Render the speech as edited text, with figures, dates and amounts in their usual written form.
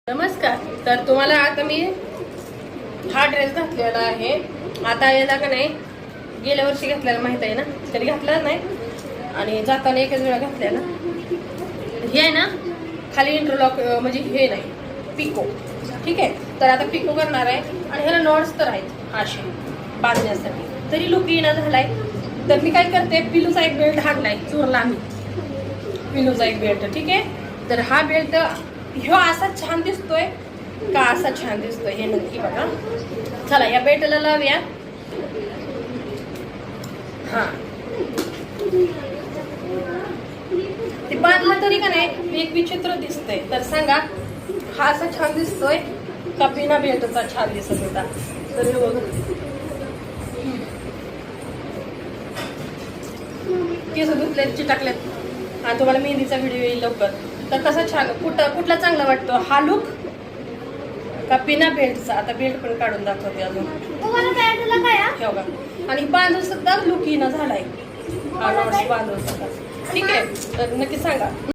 नमस्कार. तर तुम्हाला आता मी हा ड्रेस घातलेला आहे. आता याला का नाही गेल्या वर्षी घातलेला माहित आहे ना, तरी घातला नाही आणि जाताना एकच वेळा घातलेला. हे आहे ना खाली इंटरलॉक म्हणजे हे नाही पिको. ठीक आहे, तर आता पिको करणार आहे आणि ह्याला नॉट्स तर आहेत असे बांधण्यासाठी, तरी लुक येणं झालाय. तर मी काय करते, पिलूचा एक बेल्ट आणलाय चोरला आम्ही, पिलूचा एक बेल्ट. ठीक आहे, तर हा बेल्ट ह्यो असा छान दिसतोय का असा छान दिसतोय हे नक्की बघा. चला या बेल्टला लावूया. हा ते बांधला तरी का नाही एक विचित्र दिसतंय. तर सांगा हा असा छान दिसतोय का बिना बेल्टचा छान दिसत होता. तर हे बघा केस धुतलेत चिटाकलेत आणि तुम्हाला मेहंदीचा व्हिडिओ येईल लवकर. तर कसा छान कुठला चांगला वाटतो, हा लुक का बिना बेल्टचा. आता बेल्ट पण काढून दाखवते अजून बघा. आणि बांधून सुद्धा लुक येणं झालाय बांधून सुद्धा. ठीक आहे, तर नक्की सांगा.